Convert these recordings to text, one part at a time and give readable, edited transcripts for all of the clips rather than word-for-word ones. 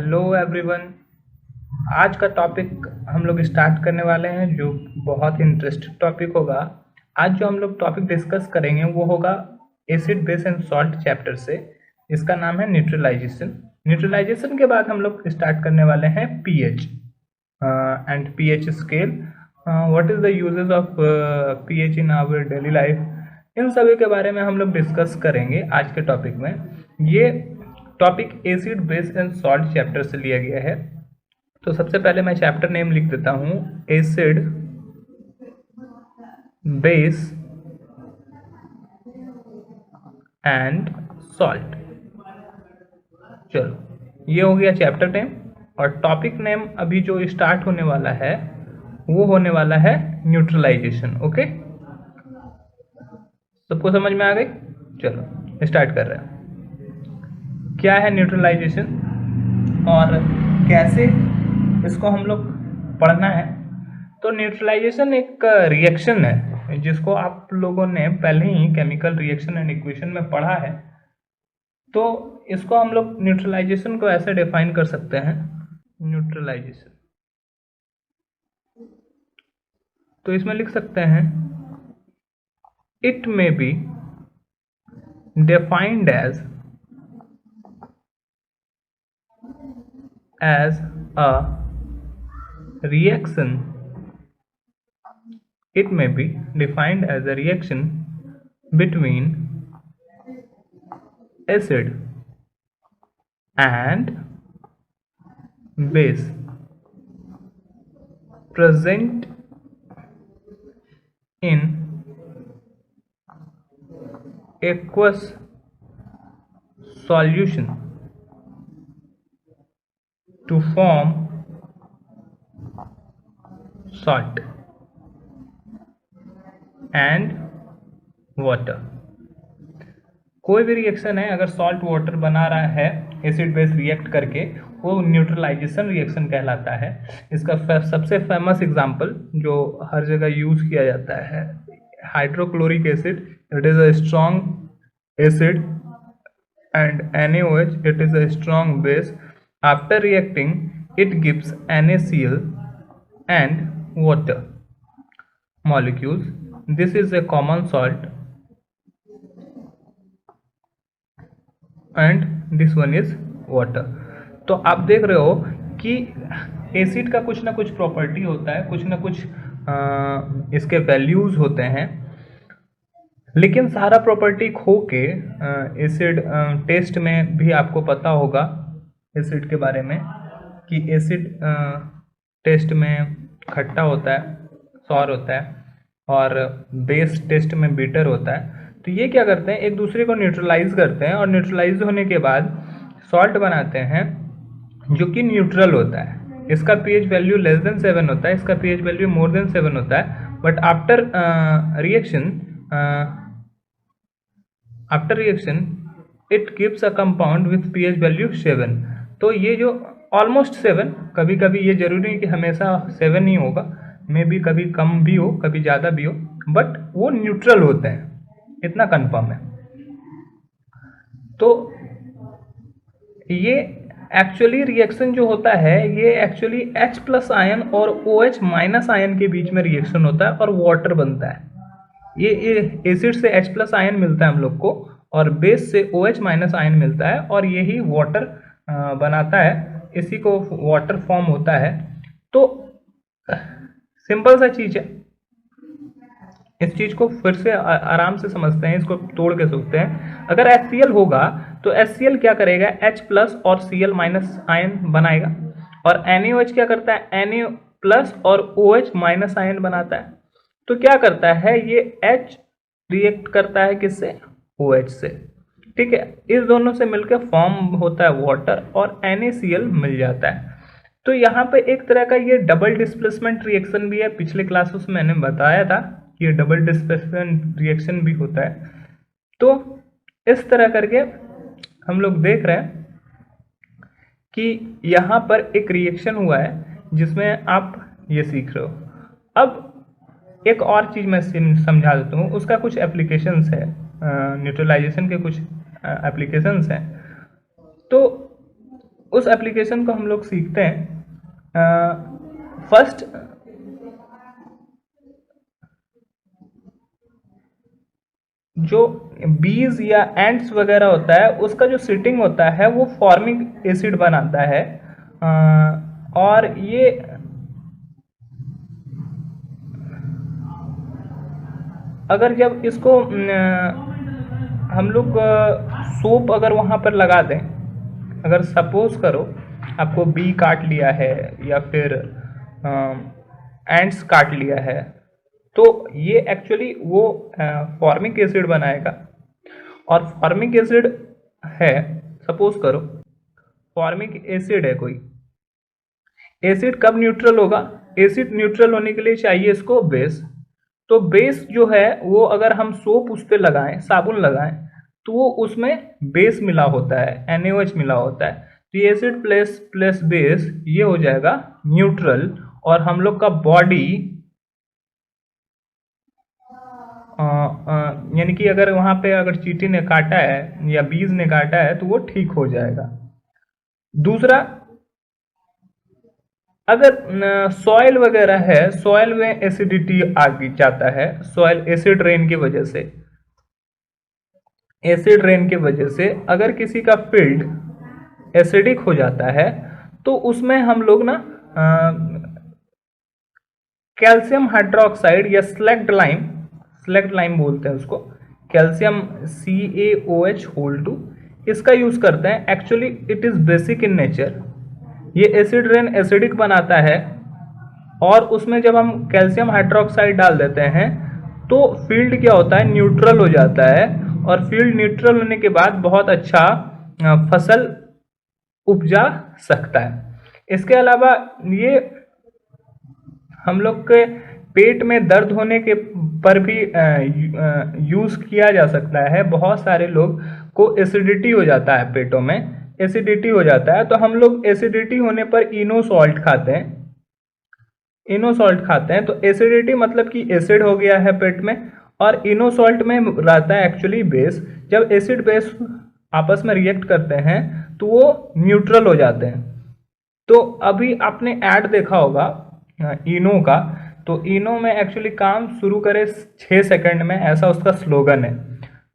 Hello everyone. आज का topic हम लोग स्टार्ट करने वाले हैं जो बहुत ही इंटरेस्टिंग टॉपिक होगा। आज जो हम लोग टॉपिक डिस्कस करेंगे वो होगा acid base and salt chapter से। इसका नाम है न्यूट्रलाइजेशन। न्यूट्रलाइजेशन के बाद हम लोग स्टार्ट करने वाले हैं pH and pH scale. What is the uses of pH in our daily life, इन सभी के बारे में हम लोग डिस्कस करेंगे आज के टॉपिक में। ये topic acid base and salt chapter से लिया गया है। तो सबसे पहले मैं चैप्टर नेम लिख देता हूँ, एसिड बेस एंड सॉल्ट। चलो, ये हो गया चैप्टर नेम। और टॉपिक नेम अभी जो स्टार्ट होने वाला है वो होने वाला है न्यूट्रलाइजेशन। ओके, सबको समझ में आ गई? चलो स्टार्ट कर रहे हैं। क्या है न्यूट्रलाइजेशन और कैसे इसको हम लोग पढ़ना है? तो न्यूट्रलाइजेशन एक रिएक्शन है जिसको आप लोगों ने पहले ही केमिकल रिएक्शन एंड इक्वेशन में पढ़ा है। तो इसको हम लोग न्यूट्रलाइजेशन को ऐसे डिफाइन कर सकते हैं, न्यूट्रलाइजेशन। तो इसमें लिख सकते हैं, it may be defined as a reaction. It may be defined as a reaction between acid and base present in aqueous solution to form salt and water। कोई भी रिएक्शन है, अगर सॉल्ट वाटर बना रहा है एसिड बेस रिएक्ट करके, वो neutralisation reaction कहलाता है। इसका सबसे फेमस एग्जांपल जो हर जगह यूज किया जाता है, hydrochloric acid. It is a strong acid and NaOH, it is a strong base. After reacting, it gives NaCl and water molecules. This is a common salt and this one is water. तो आप देख रहे हो कि acid का कुछ ना कुछ प्रॉपर्टी होता है, कुछ ना कुछ इसके वैल्यूज होते हैं, लेकिन सारा प्रॉपर्टी खो के एसिड टेस्ट में भी आपको पता होगा एसिड के बारे में कि एसिड टेस्ट में खट्टा होता है, सॉर होता है, और बेस टेस्ट में बीटर होता है। तो ये क्या करते हैं, एक दूसरे को न्यूट्रलाइज करते हैं और न्यूट्रलाइज होने के बाद सॉल्ट बनाते हैं जो कि न्यूट्रल होता है। इसका पीएच वैल्यू लेस देन 7 होता है, इसका पीएच वैल्यू मोर देन 7 होता है। But after reaction it gives a compound with pH value 7। तो ये जो ऑलमोस्ट 7, कभी कभी ये जरूरी नहीं कि हमेशा 7 ही होगा, मे बी कभी कम भी हो, कभी ज़्यादा भी हो, बट वो न्यूट्रल होते हैं, इतना कंफर्म है। तो ये एक्चुअली रिएक्शन जो होता है, ये एक्चुअली H प्लस आयन और OH माइनस आयन के बीच में रिएक्शन होता है और वाटर बनता है। ये एसिड से H प्लस आयन मिलता है हम लोग को और बेस से OH माइनस आयन मिलता है और यही वाटर बनाता है, इसी को वाटर फॉर्म होता है। तो सिंपल सा चीज है, इस चीज को फिर से आराम से समझते हैं, इसको तोड़ के सोचते हैं। अगर HCl होगा तो HCl क्या करेगा, H प्लस और Cl माइनस आयन बनाएगा, और NaOH क्या करता है, Na प्लस और OH माइनस आयन बनाता है। तो क्या करता है, ये H रिएक्ट करता है किससे, OH से, ठीक है। इस दोनों से मिलकर फॉर्म होता है वाटर और NaCl मिल जाता है। तो यहाँ पे एक तरह का ये डबल डिस्प्लेसमेंट रिएक्शन भी है। पिछले क्लासेस में मैंने बताया था कि ये डबल डिस्प्लेसमेंट रिएक्शन भी होता है। तो इस तरह करके हम लोग देख रहे हैं कि यहाँ पर एक रिएक्शन हुआ है जिसमें आप ये सीख रहे हो। अब एक और चीज़ मैं समझा देता हूँ, उसका कुछ एप्लीकेशंस है, न्यूट्रलाइजेशन के कुछ एप्लीकेशंस हैं। तो उस एप्लीकेशन को हम लोग सीखते हैं। फर्स्ट जो बीज या एंट्स वगैरह होता है उसका जो सिटिंग होता है वो फॉर्मिक एसिड बनाता है। और ये अगर जब इसको हम लोग सोप अगर वहाँ पर लगा दें, अगर सपोज करो आपको बी काट लिया है या फिर एंट्स काट लिया है, तो ये एक्चुअली वो फॉर्मिक एसिड बनाएगा। और फॉर्मिक एसिड है, सपोज करो फॉर्मिक एसिड है कोई, एसिड कब न्यूट्रल होगा? एसिड न्यूट्रल होने के लिए चाहिए इसको बेस। तो बेस जो है वो अगर हम सोप उस पर लगाएं, साबुन लगाएं, तो वो उसमें बेस मिला होता है, NaOH मिला होता है। तो ये एसिड प्लस प्लस बेस ये हो जाएगा न्यूट्रल। और हम लोग का बॉडी यानी कि अगर वहाँ पे अगर चींटी ने काटा है या बीज ने काटा है तो वो ठीक हो जाएगा। दूसरा, अगर सॉइल वगैरह है, सॉइल में एसिडिटी आ जाता है, सॉइल एसिड रेन की वजह से, एसिड रेन की वजह से अगर किसी का फील्ड एसिडिक हो जाता है तो उसमें हम लोग ना कैल्शियम हाइड्रोक्साइड या स्लैग्ड लाइम बोलते हैं उसको, कैल्शियम CaOH2, इसका यूज करते हैं। Actually it is basic in nature. ये एसिड रेन एसिडिक बनाता है और उसमें जब हम कैल्शियम हाइड्रोक्साइड डाल देते हैं तो फील्ड क्या होता है, न्यूट्रल हो जाता है। और फील्ड न्यूट्रल होने के बाद बहुत अच्छा फसल उपजा सकता है। इसके अलावा ये हम लोग के पेट में दर्द होने के पर भी यूज किया जा सकता है। बहुत सारे लोग को एसिडिटी हो जाता है, पेटों में एसिडिटी हो जाता है, तो हम लोग एसिडिटी होने पर इनो सॉल्ट खाते हैं। इनो सॉल्ट खाते हैं तो एसिडिटी मतलब कि एसिड हो गया है पेट में, और इनो सॉल्ट में रहता है एक्चुअली बेस। जब एसिड बेस आपस में रिएक्ट करते हैं तो वो न्यूट्रल हो जाते हैं। तो अभी आपने ऐड देखा होगा इनो का, तो इनो में एक्चुअली काम शुरू करे 6 सेकंड में, ऐसा उसका स्लोगन है।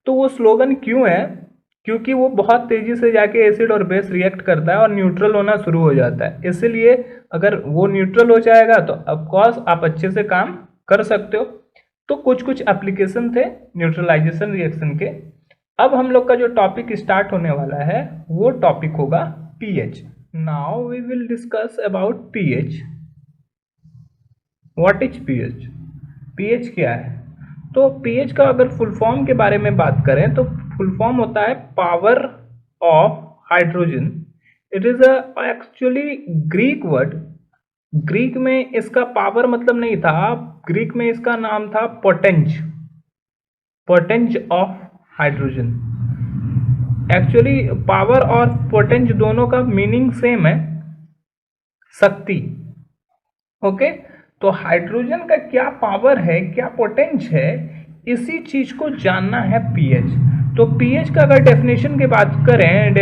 तो वो स्लोगन क्यों है? क्योंकि वो बहुत तेजी से जाके एसिड और बेस रिएक्ट करता है और न्यूट्रल होना शुरू हो जाता है। इसलिए अगर वो न्यूट्रल हो जाएगा तो ऑफकोर्स आप अच्छे से काम कर सकते हो। तो कुछ कुछ एप्लीकेशन थे न्यूट्रलाइजेशन रिएक्शन के। अब हम लोग का जो टॉपिक स्टार्ट होने वाला है वो टॉपिक होगा pH। Now we will discuss about pH। What is pH? pH क्या है? तो pH का अगर फुल फॉर्म के बारे में बात करें तो फुल फॉर्म होता है power of hydrogen. It is actually Greek word. Greek में इसका पावर मतलब नहीं था, ग्रीक में इसका नाम था पोटेंज, पोटेंज ऑफ हाइड्रोजन। एक्चुअली पावर और पोटेंज दोनों का मीनिंग सेम है, शक्ति। ओके, तो हाइड्रोजन का क्या पावर है, क्या पोटेंज है, इसी चीज को जानना है pH। तो pH का अगर डेफिनेशन की बात करें,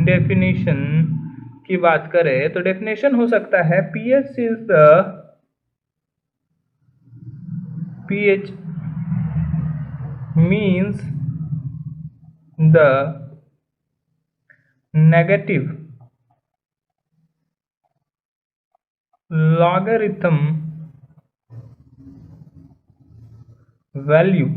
डेफिनेशन की बात करें तो डेफिनेशन हो सकता है pH is the pH means the negative logarithm value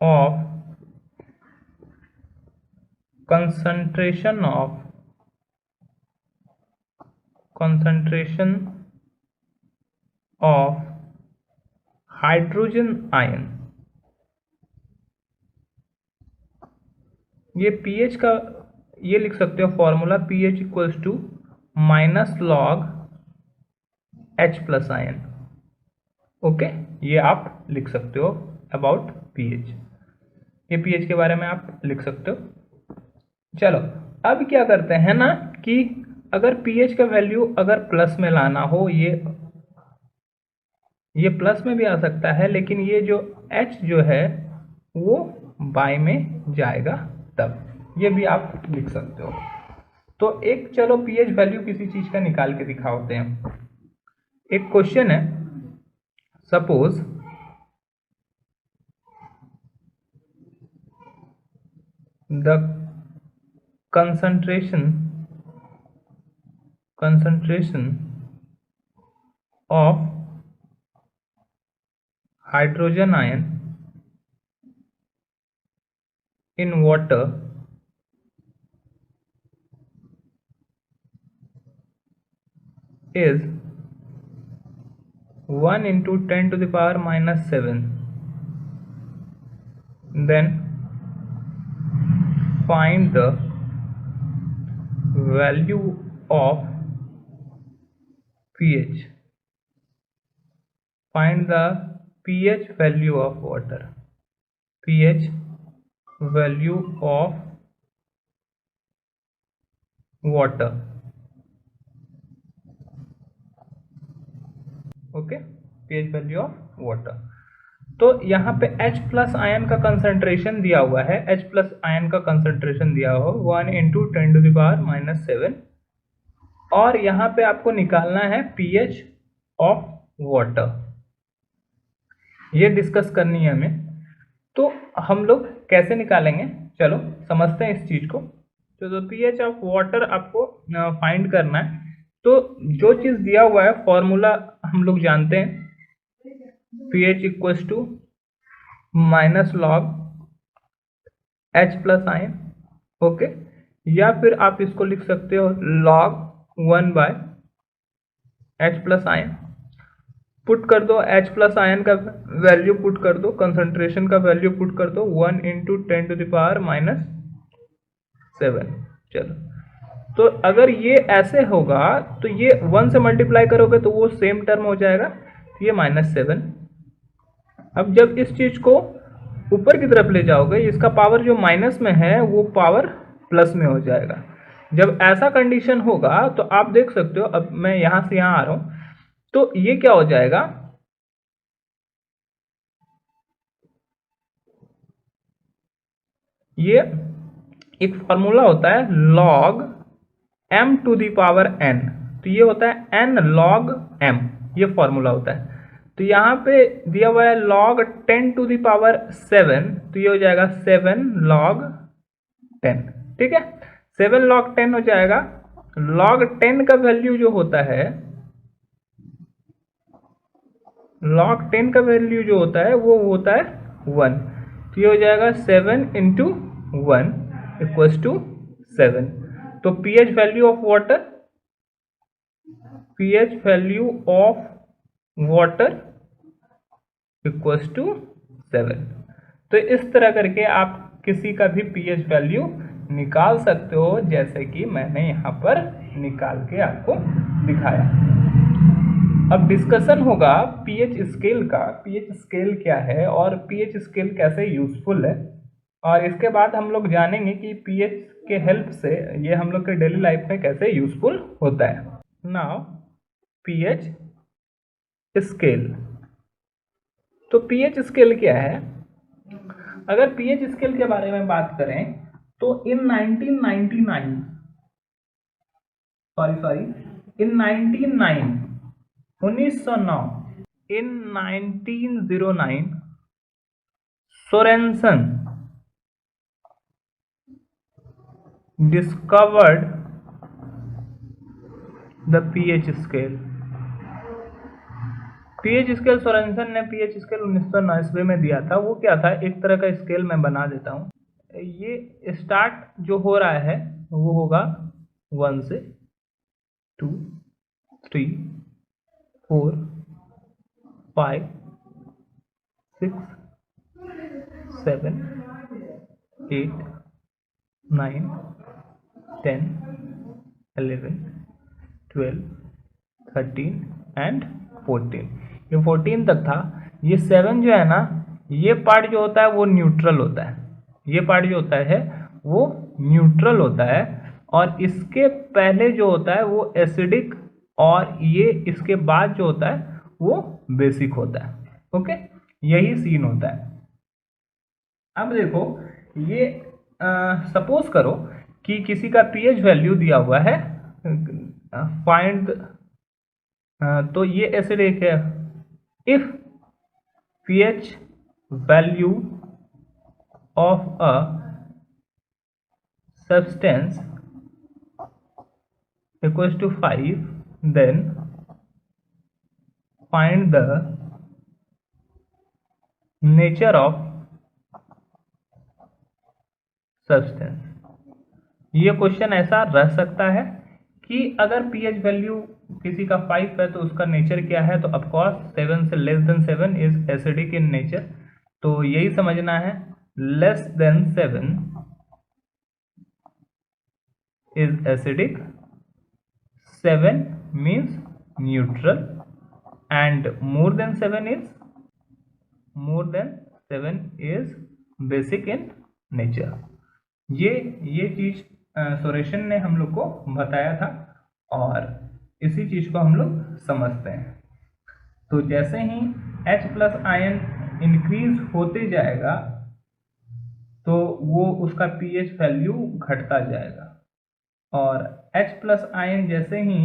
of concentration of hydrogen ion. ये pH का ये लिख सकते हो formula, pH equals to -log H+ ion. Okay, ये आप लिख सकते हो अबाउट pH। ये pH के बारे में आप लिख सकते हो। चलो अब क्या करते हैं ना कि अगर pH का वैल्यू अगर प्लस में लाना हो, ये प्लस में भी आ सकता है, लेकिन ये जो H जो है वो बाय में जाएगा तब, ये भी आप लिख सकते हो। तो एक चलो पीएच वैल्यू किसी चीज का निकाल के दिखाते हैं। एक क्वेश्चन है, suppose the concentration of hydrogen ion in water is 1 into 10 to the power minus 7. Then find the value of pH. Find the pH value of water. pH value of water. Okay, pH value of water. तो यहाँ पे H plus ion का concentration दिया हुआ है, H plus ion का concentration दिया हुआ 1 into 10 to the power minus 7, और यहाँ पे आपको निकालना है pH ऑफ वाटर, ये डिस्कस करनी है हमें। तो हम लोग कैसे निकालेंगे, चलो समझते हैं इस चीज को। तो pH ऑफ वाटर आपको फाइंड करना है। तो जो चीज दिया हुआ है फॉर्मूला हम लोग जानते हैं, pH equals to minus log H plus ion, okay, या फिर आप इसको लिख सकते हो log 1 by H plus ion. Put कर दो H प्लस आयन का वैल्यू, पुट कर दो कंसंट्रेशन का वैल्यू, पुट कर दो 1 into 10 to the power minus 7। चलो, तो अगर ये ऐसे होगा तो ये 1 से मल्टीप्लाई करोगे तो वो सेम टर्म हो जाएगा, तो ये -7। अब जब इस चीज को ऊपर की तरफ ले जाओगे, इसका पावर जो माइनस में है वो पावर प्लस में हो जाएगा। जब ऐसा कंडीशन होगा तो आप देख सकते हो, अब मैं यहां से यहां आ रहा हूं, तो ये क्या हो जाएगा, ये एक फॉर्मूला होता है log m to the power n, तो ये होता है n log m, ये फॉर्मूला होता है। तो यहाँ पे दिया हुआ है log 10 टू दी पावर 7, तो ये हो जाएगा 7 log 10, ठीक है, 7 log 10 हो जाएगा। log 10 का वैल्यू जो होता है, log 10 का वैल्यू जो होता है वो होता है 1, तो ये हो जाएगा 7 इंटू 1 इक्वल्स टू 7। तो pH value of water, pH value of water equals to 7। तो इस तरह करके आप किसी का भी pH वैल्यू निकाल सकते हो, जैसे कि मैंने यहाँ पर निकाल के आपको दिखाया। अब डिस्कशन होगा pH स्केल का, pH स्केल क्या है और pH स्केल कैसे यूजफुल है, और इसके बाद हम लोग जानेंगे कि pH के हेल्प से ये हम लोग के डेली लाइफ में कैसे यूजफुल होता है। नाउ pH स्केल, तो pH स्केल क्या है, अगर pH स्केल के बारे में बात करें तो इन 1999 इन 1909 Sorensen discovered the pH scale। pH scale Sorensen ने pH स्केल 1990 में दिया था। वो क्या था, एक तरह का स्केल मैं बना देता हूँ। ये स्टार्ट जो हो रहा है वो होगा 1 से 2 3 4 5 6 7 8 9 10 11 12 13 एंड 14। ये 14 तक था। ये 7 जो है ना, ये पार्ट जो होता है वो न्यूट्रल होता है, ये पार्ट जो होता है वो न्यूट्रल होता है, और इसके पहले जो होता है वो एसिडिक, और ये इसके बाद जो होता है वो बेसिक होता है। ओके, यही सीन होता है। अब देखो, ये सपोज करो कि किसी का पीएच वैल्यू दिया हुआ है, फाइंड, तो ये ऐसे देखे, if pH value of a substance equals to 5, then find the nature of substance। ये क्वेश्चन ऐसा रह सकता है कि अगर pH वैल्यू किसी का 5 है तो उसका नेचर क्या है, तो ऑफकोर्स 7 से less than 7 is acidic in nature, तो यही समझना है, less than 7 is acidic, 7 means neutral and more than 7 is basic in nature। ये चीज सोरेशन ने हम लोग को बताया था और इसी चीज को हम लोग समझते हैं। तो जैसे ही H प्लस आयन इंक्रीज होते जाएगा तो वो उसका pH वैल्यू घटता जाएगा, और H प्लस आयन जैसे ही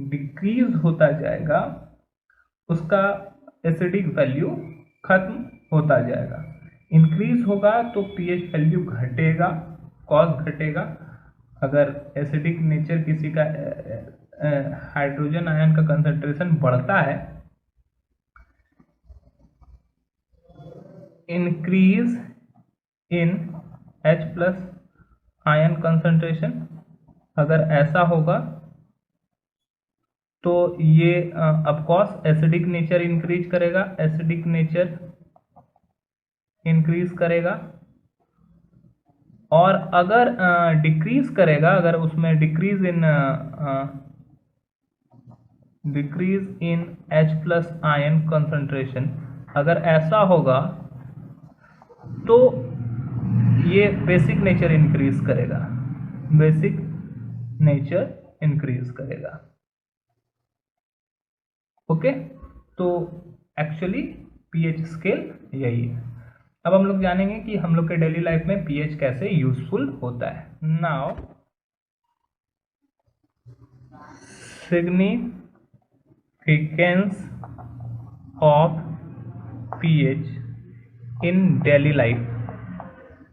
डिक्रीज होता जाएगा उसका एसिडिक वैल्यू खत्म होता जाएगा। इंक्रीज होगा तो pH वैल्यू घटेगा, कॉज घटेगा। अगर एसिडिक नेचर किसी का हाइड्रोजन आयन का कंसंट्रेशन बढ़ता है, increase in H plus ion concentration, अगर ऐसा होगा तो ये ऑफकोर्स एसिडिक नेचर इंक्रीज करेगा, एसिडिक नेचर इंक्रीज करेगा। और अगर डिक्रीज करेगा, अगर उसमें decrease in H plus ion concentration अगर ऐसा होगा तो ये बेसिक नेचर इंक्रीज करेगा, बेसिक नेचर इंक्रीज करेगा। ओके, तो एक्चुअली पीएच स्केल यही है। अब हम लोग जानेंगे कि हम लोग के डेली लाइफ में पीएच कैसे यूजफुल होता है। Now significance of pH in daily life.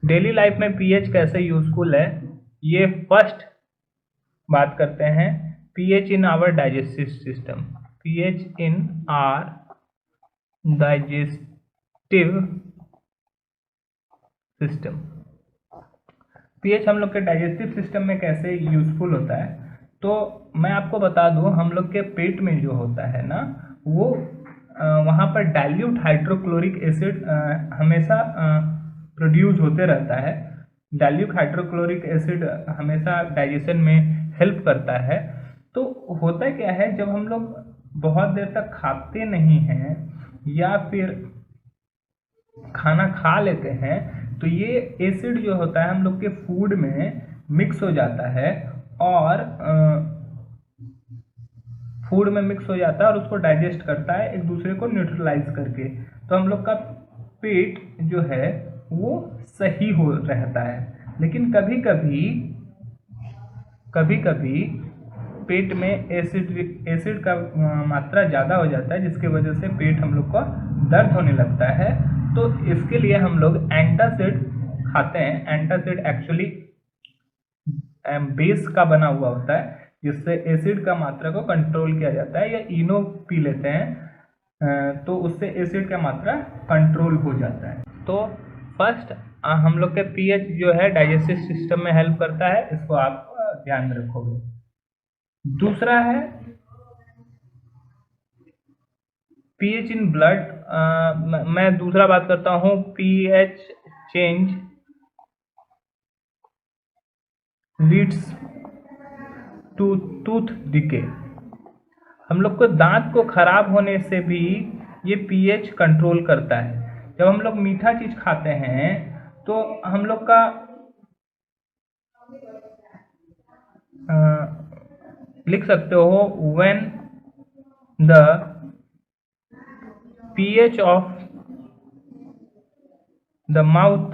Daily life में पीएच कैसे यूजफुल है, ये फर्स्ट बात करते हैं। PH in our digestive system, pH in our digestive system. PH हम लोग के डाइजेस्टिव सिस्टम में कैसे यूजफुल होता है, तो मैं आपको बता दूं, हम लोग के पेट में जो होता है ना, वो वहाँ पर डाइल्यूट हाइड्रोक्लोरिक एसिड हमेशा प्रोड्यूस होते रहता है। डाइल्यूट हाइड्रोक्लोरिक एसिड हमेशा डाइजेशन में हेल्प करता है। तो होता क्या है, जब हम लोग बहुत देर तक खाते नहीं हैं या फिर खाना खा लेते हैं तो ये एसिड जो होता है हम लोग के फूड में मिक्स हो जाता है, और फूड में मिक्स हो जाता है और उसको डाइजेस्ट करता है एक दूसरे को न्यूट्रलाइज करके। तो हम लोग का पेट जो है वो सही हो रहता है। लेकिन कभी कभी पेट में एसिड का मात्रा ज़्यादा हो जाता है, जिसके वजह से पेट हम लोग का दर्द होने लगता है। तो इसके लिए हम लोग एंटासिड खाते हैं। एंटासिड एक्चुअली बेस का बना हुआ होता है, जिससे एसिड का मात्रा को कंट्रोल किया जाता है। या इनो पी लेते हैं तो उससे एसिड का मात्रा कंट्रोल हो जाता है। तो फर्स्ट हम लोग के पीएच जो है डाइजेस्टिव सिस्टम में हेल्प करता है, इसको आप ध्यान में रखोगे। दूसरा है पीएच इन ब्लड। मैं दूसरा बात करता हूँ, pH change leads to tooth decay. हम लोग को दांत को खराब होने से भी ये पीएच कंट्रोल करता है। जब हम लोग मीठा चीज खाते हैं तो हम लोग का लिख सकते हो, when the pH of the mouth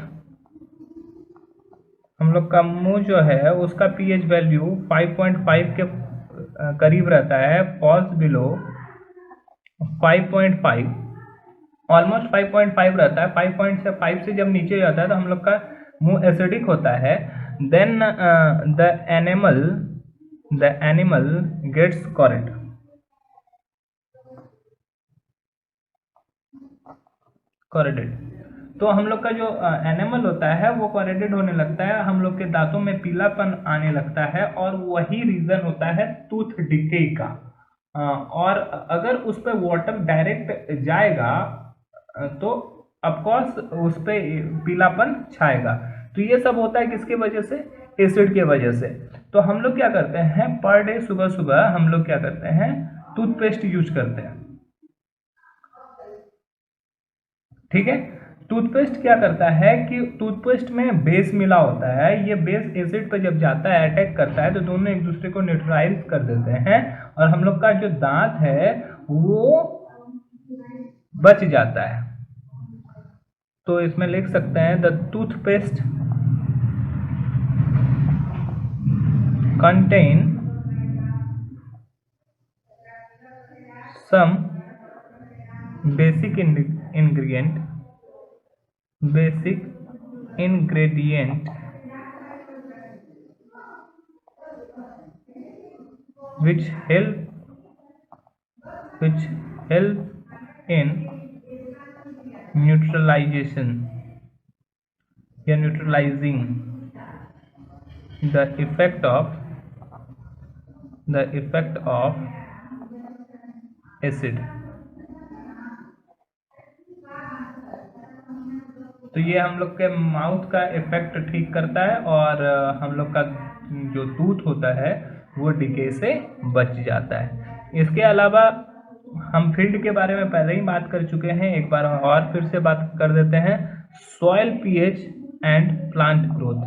हम लोग का मुंह जो है उसका पीएच वैल्यू 5.5 के करीब रहता है, फॉल्स बिलो 5.5, ऑलमोस्ट 5.5 रहता है। 5.5 से जब नीचे जाता है तो हम लोग का मुंह एसिडिक होता है। Then the animal gets corroded. तो हम लोग का जो एनिमल होता है वो कॉरेडेड होने लगता है, हम लोग के दांतों में पीलापन आने लगता है, और वही रीजन होता है टूथ डिके का। और अगर उस पर वाटर डायरेक्ट जाएगा तो ऑफकोर्स उस पर पीलापन छाएगा। तो ये सब होता है किसके वजह से? एसिड के वजह से। तो हम लोग क्या करते हैं, पर डे सुबह सुबह हम लोग क्या करते हैं, टूथपेस्ट यूज करते हैं। ठीक है, टूथपेस्ट क्या करता है कि टूथपेस्ट में बेस मिला होता है, ये बेस एसिड पर जब जाता है, अटैक करता है, तो दोनों एक दूसरे को न्यूट्रलाइज कर देते हैं, और हम लोग का जो दांत है वो बच जाता है। तो इसमें लिख सकते हैं the toothpaste contain some basic ingredient which help in neutralizing the effect of acid। तो ये हम लोग के माउथ का इफेक्ट ठीक करता है, और हम लोग का जो टूथ होता है वो डिके से बच जाता है। इसके अलावा हम फील्ड के बारे में पहले ही बात कर चुके हैं, एक बार और फिर से बात कर देते हैं, soil pH and plant growth.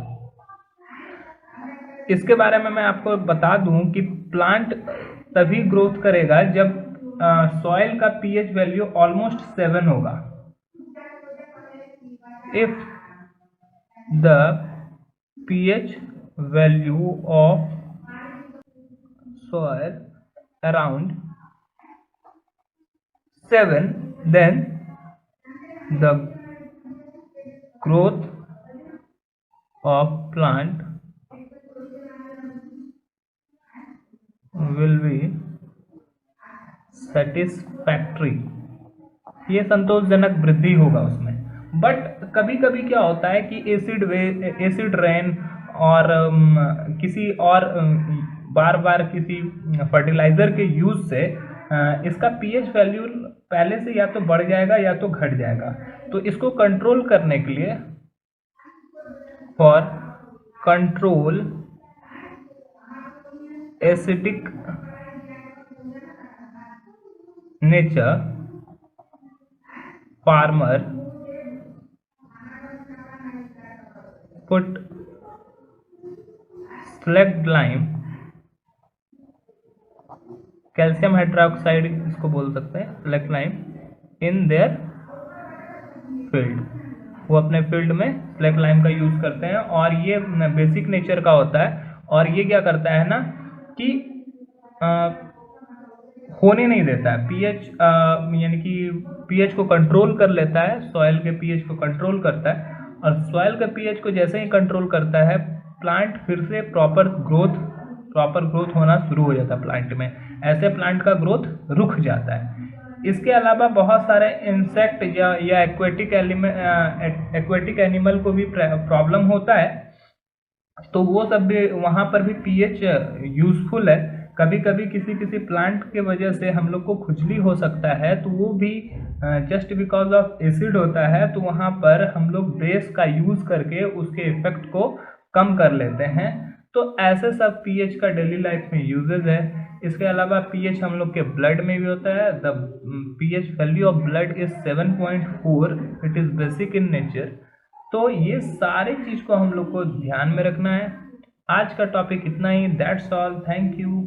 इसके बारे में मैं आपको बता दूं कि प्लांट तभी ग्रोथ करेगा जब सॉइल का पीएच वैल्यू ऑलमोस्ट 7 होगा। If the pH value of soil around 7, then the growth of plant will be satisfactory। ये संतोषजनक वृद्धि होगा उसमें। बट कभी कभी क्या होता है कि एसिड रेन और किसी और बार बार किसी फर्टिलाइजर के यूज से इसका पीएच वैल्यू पहले से या तो बढ़ जाएगा या तो घट जाएगा। तो इसको कंट्रोल करने के लिए, for control acidic nature, farmer put slaked lime, calcium hydroxide इसको बोल सकते हैं, slaked lime, in their field. वो अपने फील्ड में स्लैक्ड लाइम का यूज करते हैं, और ये बेसिक नेचर का होता है, और ये क्या करता है ना कि होने नहीं देता है पीएच, यानी कि पीएच को कंट्रोल कर लेता है, सॉइल के पीएच को कंट्रोल करता है, और सॉइल के पीएच को जैसे ही कंट्रोल करता है, प्लांट फिर से प्रॉपर ग्रोथ होना शुरू हो जाता है प्लांट में। ऐसे प्लांट का ग्रोथ रुक जाता है। इसके अलावा बहुत सारे इंसेक्ट या एक्वेटिक एनिमल को भी प्रॉब्लम होता है, तो वो सब भी वहाँ पर भी पीएच यूजफुल है। कभी कभी किसी प्लांट के वजह से हम लोग को खुजली हो सकता है, तो वो भी जस्ट बिकॉज ऑफ एसिड होता है, तो वहाँ पर हम लोग बेस का यूज करके उसके इफेक्ट को कम कर लेते हैं। तो ऐसे सब पीएच का डेली लाइफ में यूजेज है। इसके अलावा पीएच हम लोग के ब्लड में भी होता है। The pH value of blood is 7.4, it is basic in nature. तो ये सारी चीज को हम लोग को ध्यान में रखना है। आज का टॉपिक इतना ही, दैट्स ऑल, थैंक यू।